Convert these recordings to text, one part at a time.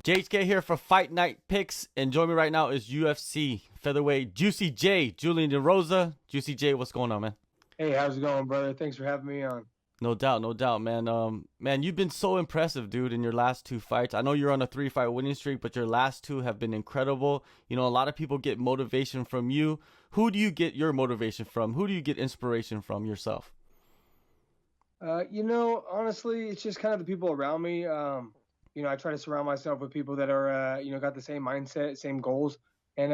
JHK here for Fight Night Picks, and join me right now is UFC featherweight Juicy J, Julian Erosa. Juicy J, what's going on, man? Hey, how's it going, brother? Thanks for having me on. No doubt, man. Man, you've been so impressive, dude, in your last two fights. I know you're on a 3-fight winning streak, but your last two have been incredible. You know, a lot of people get motivation from you. Who do you get your motivation from? Who do you get inspiration from yourself? Honestly, it's just kind of the people around me. I try to surround myself with people that are, got the same mindset, same goals, and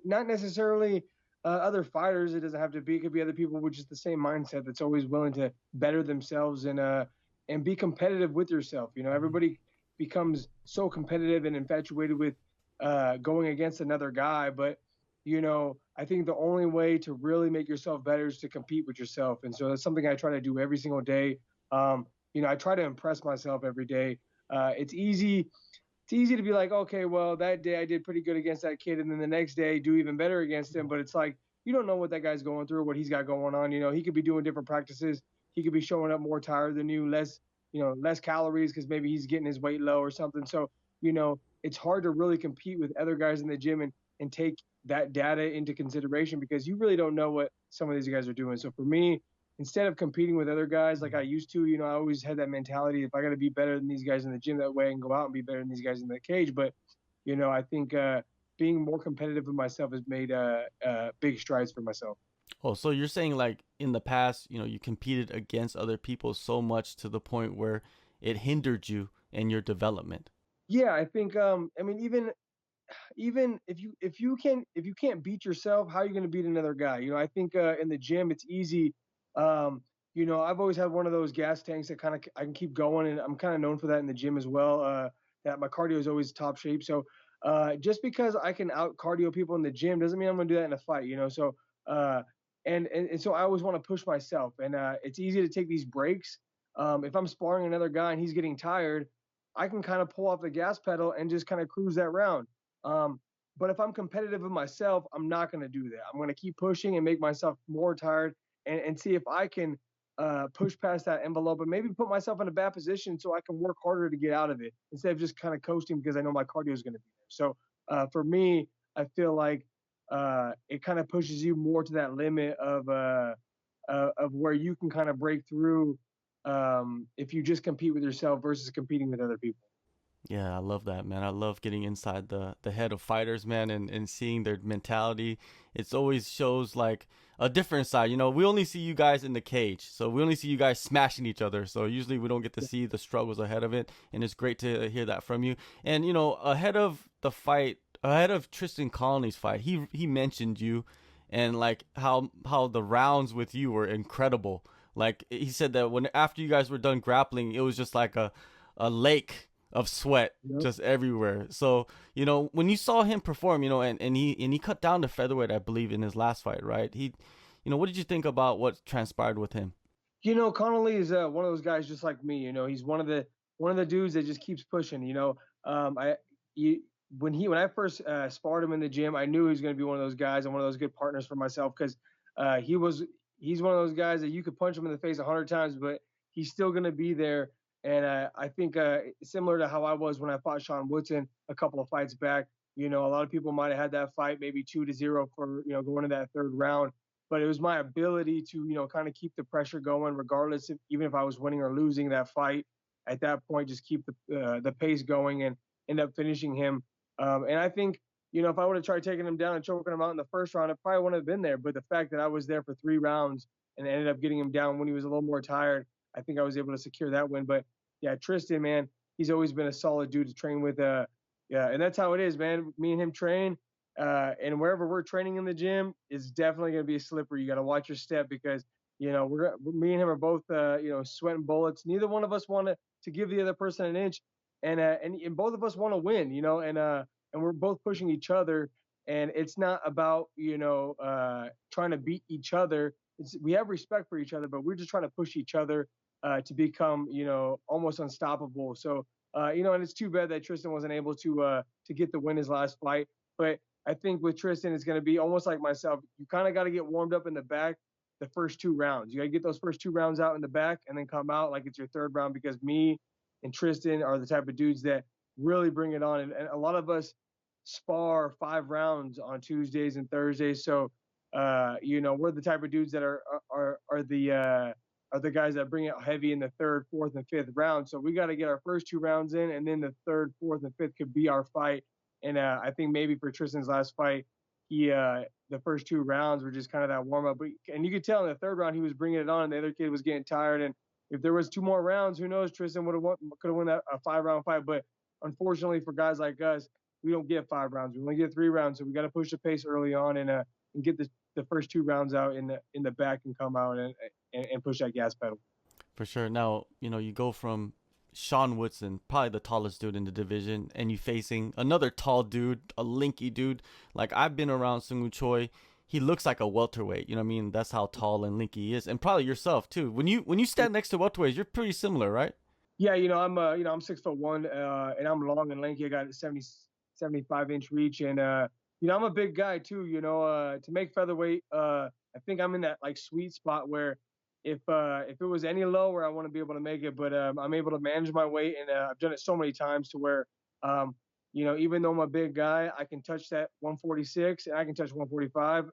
not necessarily other fighters. It doesn't have to be. It could be other people with just the same mindset that's always willing to better themselves and be competitive with yourself. You know, everybody becomes so competitive and infatuated with going against another guy, but I think the only way to really make yourself better is to compete with yourself. And so that's something I try to do every single day. I try to impress myself every day. It's easy. It's easy to be like, okay, well, that day I did pretty good against that kid, and then the next day do even better against him. But it's like you don't know what that guy's going through, what he's got going on. You know, he could be doing different practices. He could be showing up more tired than you, less calories because maybe he's getting his weight low or something. So it's hard to really compete with other guys in the gym and take that data into consideration because you really don't know what some of these guys are doing. So for me, instead of competing with other guys like I used to, I always had that mentality. If I got to be better than these guys in the gym that way and go out and be better than these guys in the cage. But, I think being more competitive with myself has made big strides for myself. Oh, so you're saying like in the past, you competed against other people so much to the point where it hindered you in your development. Yeah, I think even if you can't beat yourself, how are you going to beat another guy? I think in the gym it's easy. I've always had one of those gas tanks that kind of I can keep going, and I'm kind of known for that in the gym as well. That my cardio is always top shape. So just because I can out cardio people in the gym doesn't mean I'm going to do that in a fight. So uh, and so I always want to push myself, and it's easy to take these breaks. If I'm sparring another guy and he's getting tired, I can kind of pull off the gas pedal and just kind of cruise that round. Um, but if I'm competitive with myself, I'm not going to do that. I'm going to keep pushing and make myself more tired and see if I can push past that envelope and maybe put myself in a bad position so I can work harder to get out of it instead of just kind of coasting because I know my cardio is going to be there. So for me, I feel like it kind of pushes you more to that limit of where you can kind of break through if you just compete with yourself versus competing with other people. Yeah, I love that, man. I love getting inside the head of fighters, man, and seeing their mentality. It's always shows like a different side. We only see you guys in the cage, so we only see you guys smashing each other. So usually we don't get to see the struggles ahead of it, and it's great to hear that from you. And ahead of the fight, ahead of Tristan Connelly's fight, he mentioned you, and like how the rounds with you were incredible. Like he said that when after you guys were done grappling, it was just like a lake of sweat Yep. just everywhere. So, when you saw him perform, and he cut down to featherweight, I believe, in his last fight, right? What did you think about what transpired with him? Connolly is one of those guys just like me. He's one of the dudes that just keeps pushing. I you, when I first sparred him in the gym, I knew he was going to be one of those guys and one of those good partners for myself because he's one of those guys that you could punch him in the face 100 times, but he's still going to be there. And I think similar to how I was when I fought Sean Woodson a couple of fights back. A lot of people might have had that fight maybe 2-0 for going to that third round, but it was my ability to kind of keep the pressure going regardless if even if I was winning or losing that fight at that point, just keep the pace going and end up finishing him. And I think if I would have tried taking him down and choking him out in the first round, it probably wouldn't have been there. But the fact that I was there for 3 rounds and ended up getting him down when he was a little more tired, I think I was able to secure that win. But yeah, Tristan, man, he's always been a solid dude to train with. Yeah, and that's how it is, man. Me and him train, and wherever we're training in the gym is definitely going to be a slippery. You got to watch your step because me and him are both sweating bullets. Neither one of us want to give the other person an inch, and both of us want to win. And we're both pushing each other. And it's not about trying to beat each other. We have respect for each other, but we're just trying to push each other to become almost unstoppable. So and it's too bad that Tristan wasn't able to get the win his last fight. But I think with Tristan, it's going to be almost like myself. You kind of got to get warmed up in the back the first 2 rounds. You got to get those first 2 rounds out in the back and then come out like it's your third round because me and Tristan are the type of dudes that really bring it on. And a lot of us spar 5 rounds on Tuesdays and Thursdays. So, we're the type of dudes that are the guys that bring it heavy in the third, fourth, and fifth round. So we got to get our first 2 rounds in, and then the third, fourth, and fifth could be our fight. And I think maybe for Tristan's last fight, the first 2 rounds were just kind of that warm up. And you could tell in the third round he was bringing it on, and the other kid was getting tired. And if there was 2 more rounds, who knows? Tristan could have won that a 5 round fight. But unfortunately for guys like us, we don't get 5 rounds. We only get 3 rounds. So we got to push the pace early on and get the first 2 rounds out in the back and come out and push that gas pedal. For sure. Now, you go from Sean Woodson, probably the tallest dude in the division, and you facing another tall dude, a linky dude. Like, I've been around Seung Woo Choi. He looks like a welterweight. You know what I mean? That's how tall and linky he is. And probably yourself too. When you stand next to welterweights, you're pretty similar, right? Yeah, I'm 6'1", and I'm long and lanky. I got a 75-inch reach, and I'm a big guy too. To make featherweight, I think I'm in that like sweet spot where if it was any lower, I want to be able to make it, but I'm able to manage my weight, and I've done it so many times to where, even though I'm a big guy, I can touch that 146 and I can touch 145,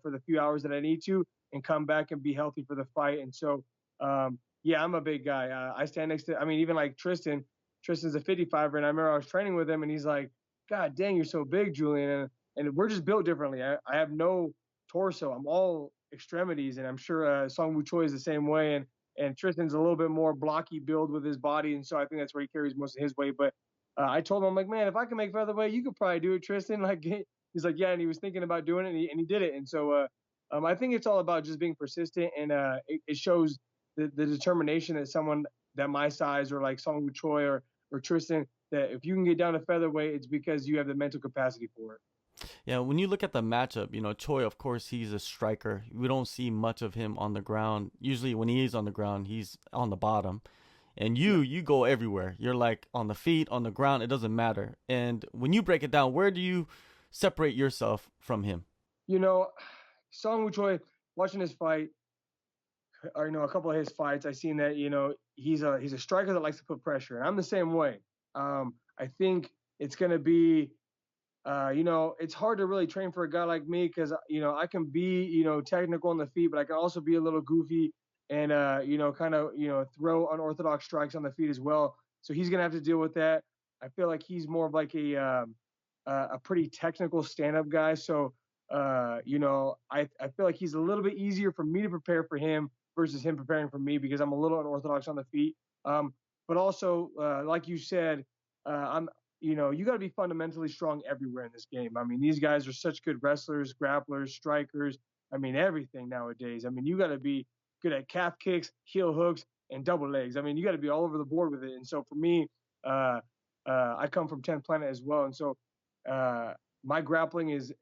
for the few hours that I need to, and come back and be healthy for the fight. And so, yeah, I'm a big guy. I stand next to, I mean, even like Tristan. Tristan's a 55er, and I remember I was training with him, and he's like, "God dang, you're so big, Julian." And we're just built differently. I have no torso. I'm all extremities, and I'm sure Seung Woo Choi is the same way. And Tristan's a little bit more blocky build with his body, and so I think that's where he carries most of his weight. But I told him, I'm like, man, if I can make featherweight, you could probably do it, Tristan. Like, he's like, yeah, and he was thinking about doing it, and he did it. And so I think it's all about just being persistent, and it shows the determination that someone that my size, or like Seung Woo Choi or Tristan, that if you can get down to featherweight, it's because you have the mental capacity for it. Yeah, when you look at the matchup, Choi, of course, he's a striker. We don't see much of him on the ground. Usually when he is on the ground, he's on the bottom. And you go everywhere. You're like on the feet, on the ground, it doesn't matter. And when you break it down, where do you separate yourself from him? You know, Seung Woo Choi, watching his fight, or a couple of his fights, I seen that he's a striker that likes to put pressure, and I'm the same way. I think it's gonna be, it's hard to really train for a guy like me because I can be technical on the feet, but I can also be a little goofy and kind of throw unorthodox strikes on the feet as well. So he's gonna have to deal with that. I feel like he's more of like a pretty technical stand-up guy. So I feel like he's a little bit easier for me to prepare for him versus him preparing for me because I'm a little unorthodox on the feet. But also, like you said, I'm you got to be fundamentally strong everywhere in this game. I mean, these guys are such good wrestlers, grapplers, strikers. I mean, everything nowadays. I mean, you got to be good at calf kicks, heel hooks, and double legs. I mean, you got to be all over the board with it. And so for me, I come from 10th Planet as well, and so my grappling is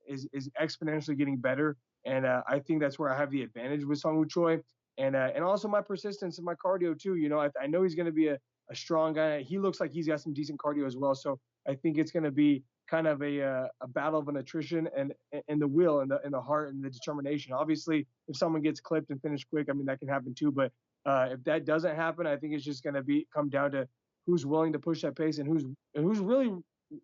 exponentially getting better. And I think that's where I have the advantage with Seung Woo Choi, and also my persistence and my cardio too. I know he's going to be a strong guy. He looks like he's got some decent cardio as well. So I think it's going to be kind of a battle of an attrition and the will and the heart and the determination. Obviously, if someone gets clipped and finished quick, I mean that can happen too. But if that doesn't happen, I think it's just going to come down to who's willing to push that pace and who's really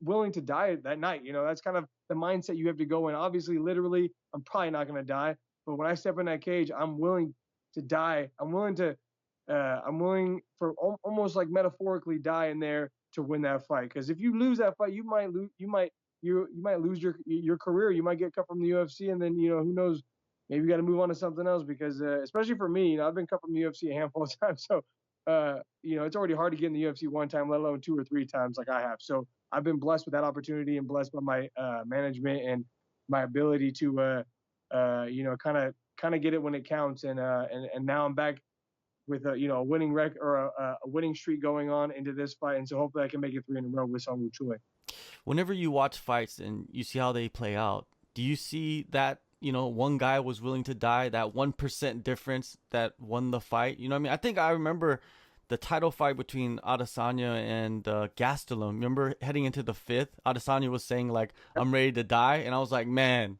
willing to die that night. That's kind of the mindset you have to go in. Obviously, literally, I'm probably not going to die, but when I step in that cage, I'm willing to die. I'm willing for almost like metaphorically die in there to win that fight. Because if you lose that fight, you might lose. You might lose your career. You might get cut from the UFC, and then who knows? Maybe you got to move on to something else. Because especially for me, I've been cut from the UFC a handful of times. So it's already hard to get in the UFC one time, let alone 2 or 3 times like I have. So I've been blessed with that opportunity and blessed by my management and my ability to kind of get it when it counts. And now I'm back with a winning record or a winning streak going on into this fight, and so hopefully I can make it 3 in a row with Seung Woo Choi. Whenever you watch fights and you see how they play out, do you see that one guy was willing to die, that 1% difference that won the fight? You know what I mean? I think I remember the title fight between Adesanya and Gastelum. Remember heading into the 5th, Adesanya was saying like, "I'm ready to die," and I was like, man,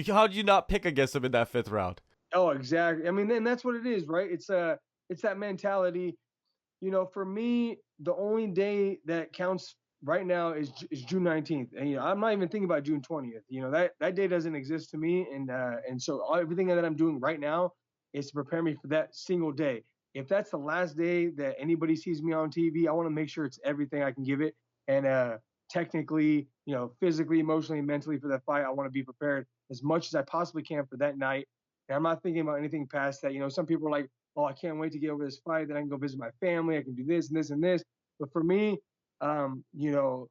how did you not pick against him in that 5th round? Oh, exactly. I mean, and that's what it is, right? It's that mentality. For me, the only day that counts right now is June 19th, and I'm not even thinking about June 20th. That day doesn't exist to me, and so everything that I'm doing right now is to prepare me for that single day. If that's the last day that anybody sees me on TV, I want to make sure it's everything I can give it, and technically, physically, emotionally, mentally for that fight, I want to be prepared as much as I possibly can for that night. And I'm not thinking about anything past that. Some people are like, "Oh, I can't wait to get over this fight. Then I can go visit my family. I can do this and this and this." But for me, um, you know,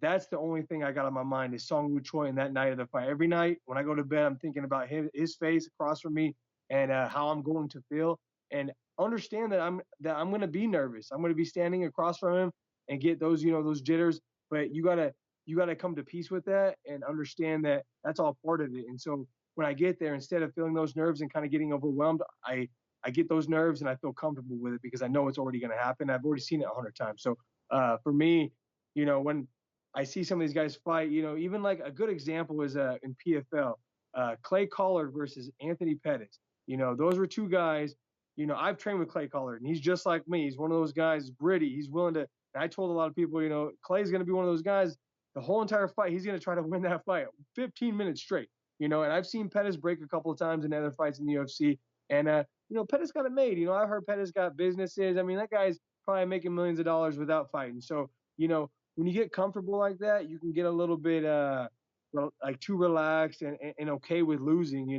that's the only thing I got on my mind is Seung Woo Choi and that night of the fight. Every night when I go to bed, I'm thinking about his face across from me and how I'm going to feel, and understand that I'm going to be nervous. I'm going to be standing across from him and get those jitters. But you gotta come to peace with that and understand that that's all part of it. And so when I get there, instead of feeling those nerves and kind of getting overwhelmed, I get those nerves and I feel comfortable with it because I know it's already going to happen. I've already seen it 100 times. So for me, when I see some of these guys fight, even like a good example is in PFL, Clay Collard versus Anthony Pettis. Those were two guys. I've trained with Clay Collard, and he's just like me. He's one of those guys, gritty. He's willing to. And I told a lot of people, Clay's going to be one of those guys. The whole entire fight, he's going to try to win that fight, 15 minutes straight. And I've seen Pettis break a couple of times in other fights in the UFC, and Pettis got it made. I've heard Pettis got businesses. I mean, that guy's probably making millions of dollars without fighting. So when you get comfortable like that, you can get a little bit like too relaxed and okay with losing.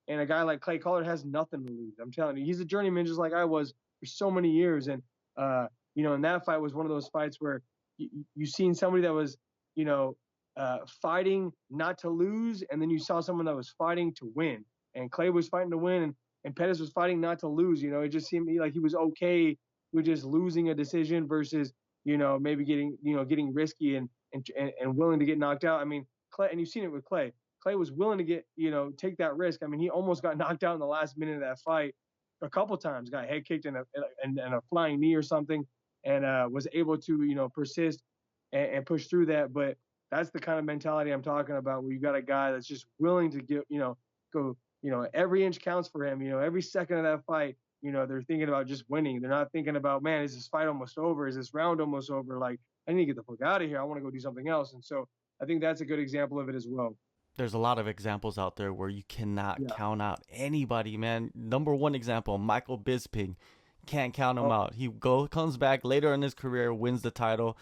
And a guy like Clay Collard has nothing to lose. I'm telling you, he's a journeyman just like I was for so many years. And and that fight was one of those fights where you seen somebody that was fighting not to lose, and then you saw someone that was fighting to win. And Clay was fighting to win, and Pettis was fighting not to lose. It just seemed like he was okay with just losing a decision versus maybe getting risky and willing to get knocked out. I mean, Clay, and you've seen it with Clay. Clay was willing to take that risk. I mean, he almost got knocked out in the last minute of that fight a couple times, got head kicked and a flying knee or something, and was able to persist and push through that. But that's the kind of mentality I'm talking about, where you got a guy that's just willing to go, every inch counts for him. Every second of that fight, they're thinking about just winning. They're not thinking about, man, is this fight almost over? Is this round almost over? Like, I need to get the fuck out of here. I want to go do something else. And so I think that's a good example of it as well. There's a lot of examples out there where you cannot Yeah. count out anybody, man. Number one example, Michael Bisping. Can't count him Oh, out. Comes back later in his career, wins the title.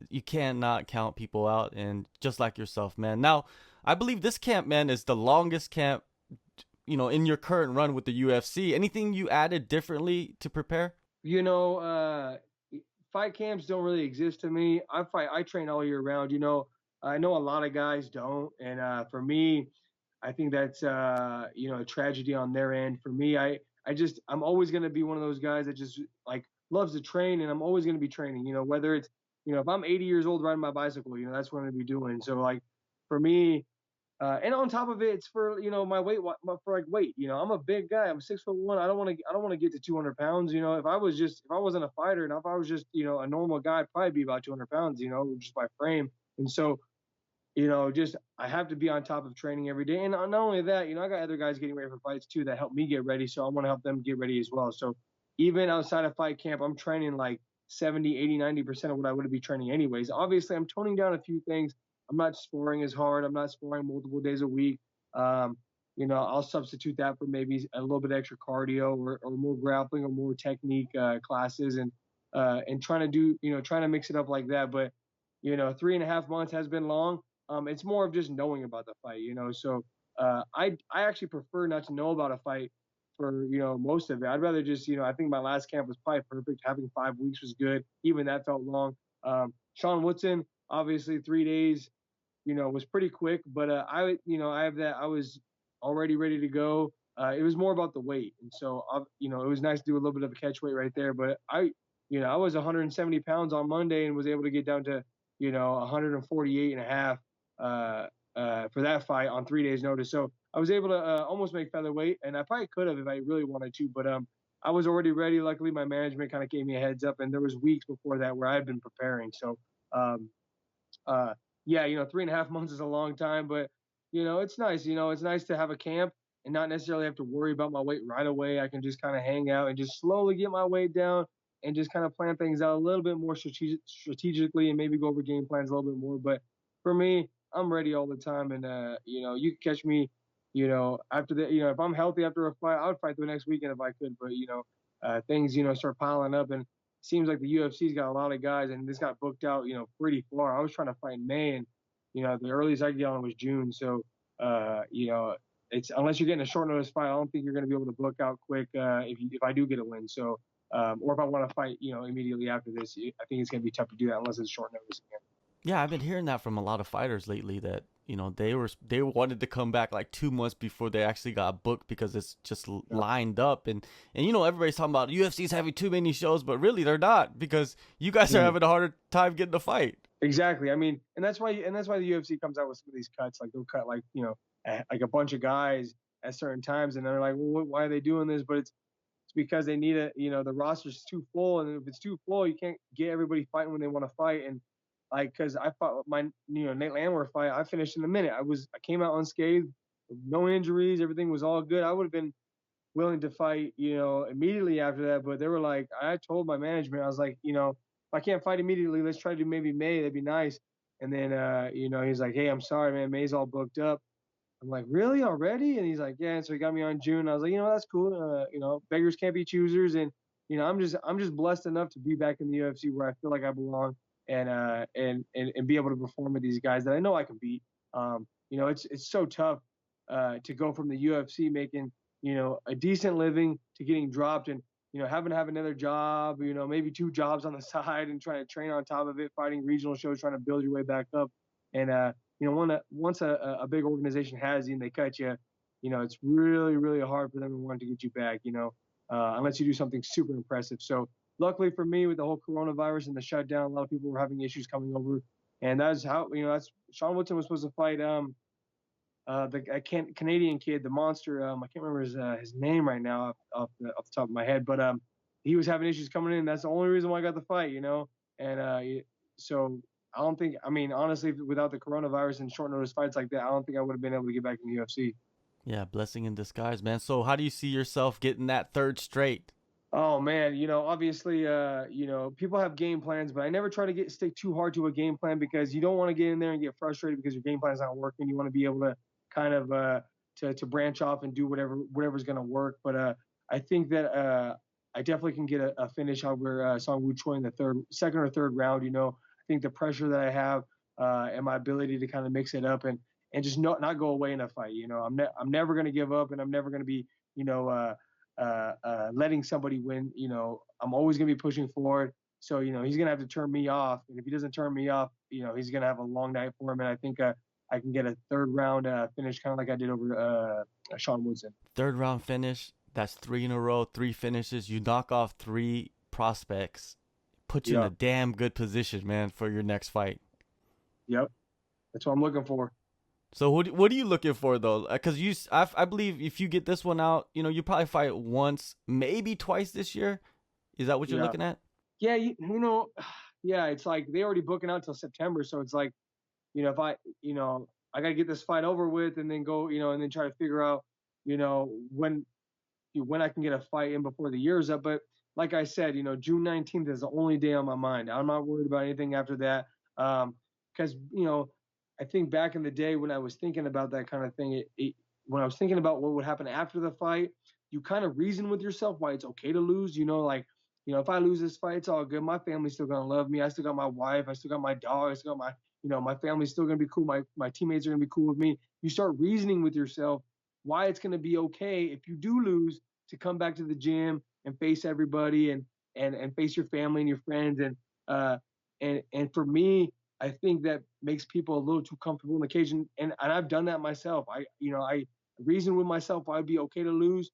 You cannot count people out, and just like yourself, man. Now, I believe this camp, man, is the longest camp, in your current run with the UFC. Anything you added differently to prepare? you know, fight camps don't really exist to me. I train all year round. I know a lot of guys don't, and for me, I think that's a tragedy on their end. For me, I'm always going to be one of those guys that just like loves to train, and I'm always going to be training. Whether it's if I'm 80 years old riding my bicycle, that's what I'm going to be doing. So like for me, and on top of it, it's for my weight, for like weight. I'm a big guy. I'm 6'1". I don't want to get to 200 pounds. If I wasn't a fighter, and if I was just a normal guy, I'd probably be about 200 pounds. Just by frame. And so just I have to be on top of training every day. And not only that, I got other guys getting ready for fights too that help me get ready. So I want to help them get ready as well. So even outside of fight camp, I'm training like 70, 80, 90% of what I would be training anyways. Obviously, I'm toning down a few things. I'm not sparring as hard. I'm not sparring multiple days a week. Um, I'll substitute that for maybe a little bit extra cardio or more grappling or more technique classes and trying to mix it up like that. But 3.5 months has been long. It's more of just knowing about the fight. So I actually prefer not to know about a fight for most of it. I'd rather just I think my last camp was probably perfect. Having 5 weeks was good. Even that felt long. Sean Woodson, obviously 3 days, was pretty quick. But I have that. I was already ready to go. It was more about the weight, and so it was nice to do a little bit of a catch weight right there. But I was 170 pounds on Monday and was able to get down to 148 and a half for that fight on 3 days' notice. So I was able to almost make featherweight, and I probably could have if I really wanted to. But I was already ready. Luckily, my management kind of gave me a heads up, and there was weeks before that where I had been preparing. So um, yeah, 3.5 months is a long time, but it's nice. It's nice to have a camp and not necessarily have to worry about my weight right away. I can just kind of hang out and just slowly get my weight down. and just kind of plan things out a little bit more strategically and maybe go over game plans a little bit more. But for me, I'm ready all the time, and you can catch me, after the, if I'm healthy after a fight, I would fight the next weekend if I could. But things start piling up, and it seems like the UFC's got a lot of guys, and this got booked out pretty far. I was trying to fight in May, and the earliest I could get on was June. So it's unless you're getting a short notice fight, I don't think you're going to be able to book out quick if I do get a win. So or if I want to fight immediately after this, I think it's going to be tough to do that unless it's short notice again. Yeah, I've been hearing that from a lot of fighters lately that they wanted to come back like 2 months before they actually got booked because it's just lined up and everybody's talking about UFC's having too many shows, but really they're not because you guys are having a harder time getting a fight. Exactly. I mean, and that's why the UFC comes out with some of these cuts. Like they'll cut like like a bunch of guys at certain times, and they're like, well, why are they doing this? But it's because they need the roster's too full, and if it's too full, you can't get everybody fighting when they want to fight. And like, because I fought my Nate Landwehr fight, I finished in a minute. I came out unscathed, no injuries, everything was all good. I would have been willing to fight immediately after that, but they were like, I told my management, I was like, if I can't fight immediately, let's try to do maybe May, that'd be nice. And then he's like, hey, I'm sorry, man, May's all booked up. I'm like, really, already? And he's like, yeah. And so he got me on June. I was like, that's cool. Beggars can't be choosers. And I'm just blessed enough to be back in the UFC where I feel like I belong, and be able to perform with these guys that I know I can beat. It's so tough to go from the UFC making a decent living to getting dropped, and having to have another job, maybe 2 jobs on the side, and trying to train on top of it, fighting regional shows, trying to build your way back up. And once a big organization has you and they cut you, it's really, really hard for them to want to get you back, unless you do something super impressive. So luckily for me, with the whole coronavirus and the shutdown, a lot of people were having issues coming over. And that's how, that's Sean Woodson was supposed to fight the Canadian kid, the monster. I can't remember his name right now off the top of my head, but he was having issues coming in. That's the only reason why I got the fight, And so I don't think, honestly, without the coronavirus and short notice fights like that, I don't think I would have been able to get back in the UFC. Yeah, blessing in disguise, man. So how do you see yourself getting that third straight? Oh man, obviously, people have game plans, but I never try to stick too hard to a game plan because you don't want to get in there and get frustrated because your game plan is not working. You want to be able to kind of to branch off and do whatever's going to work. But I think that I definitely can get a finish over Seung Woo Choi in the second or third round. I think the pressure that I have and my ability to kind of mix it up and just not go away in a fight. I'm never going to give up, and I'm never going to be letting somebody win. I'm always going to be pushing forward. So, he's going to have to turn me off. And if he doesn't turn me off, he's going to have a long night for him. And I think I can get a third round finish, kind of like I did over Sean Woodson. Third round finish. That's 3 in a row, 3 finishes. You knock off 3 prospects. Put you in a damn good position, man, for your next fight. Yep. That's what I'm looking for. So what are you looking for though? Because I believe if you get this one out, you probably fight once, maybe twice this year. Is that what you're looking at? Yeah, yeah. It's like they already booking out till September, so it's like, if I gotta get this fight over with and then go, and then try to figure out, when I can get a fight in before the year's up. But like I said, June 19th is the only day on my mind. I'm not worried about anything after that, because I think back in the day when I was thinking about that kind of thing, when I was thinking about what would happen after the fight, you kind of reason with yourself why it's okay to lose. If I lose this fight, it's all good. My family's still gonna love me. I still got my wife. I still got my dog. I still got my family's still gonna be cool. My teammates are gonna be cool with me. You start reasoning with yourself why it's gonna be okay if you do lose to come back to the gym and face everybody and face your family and your friends and for me, I think that makes people a little too comfortable in the cage, and I've done that myself. I reason with myself why it'd be okay to lose,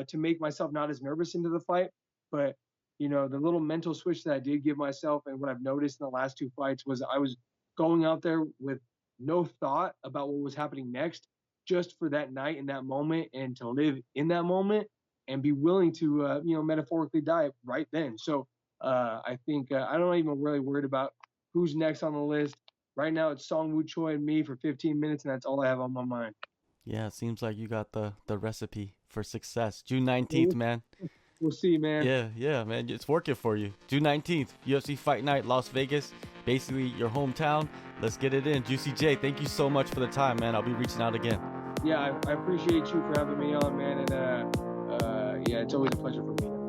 to make myself not as nervous into the fight. But the little mental switch that I did give myself, and what I've noticed in the last 2 fights was I was going out there with no thought about what was happening next, just for that night and that moment, and to live in that moment and be willing to metaphorically die right then. So I think I'm not even really worried about who's next on the list. Right now, it's Seung Woo Choi and me for 15 minutes, and that's all I have on my mind. Yeah, it seems like you got the recipe for success. June 19th, man. We'll see, man. Yeah, man. It's working for you. June 19th, UFC Fight Night, Las Vegas. Basically your hometown. Let's get it in. Juicy J, thank you so much for the time, man. I'll be reaching out again. Yeah, I appreciate you for having me on, man. And yeah, it's always a pleasure for me.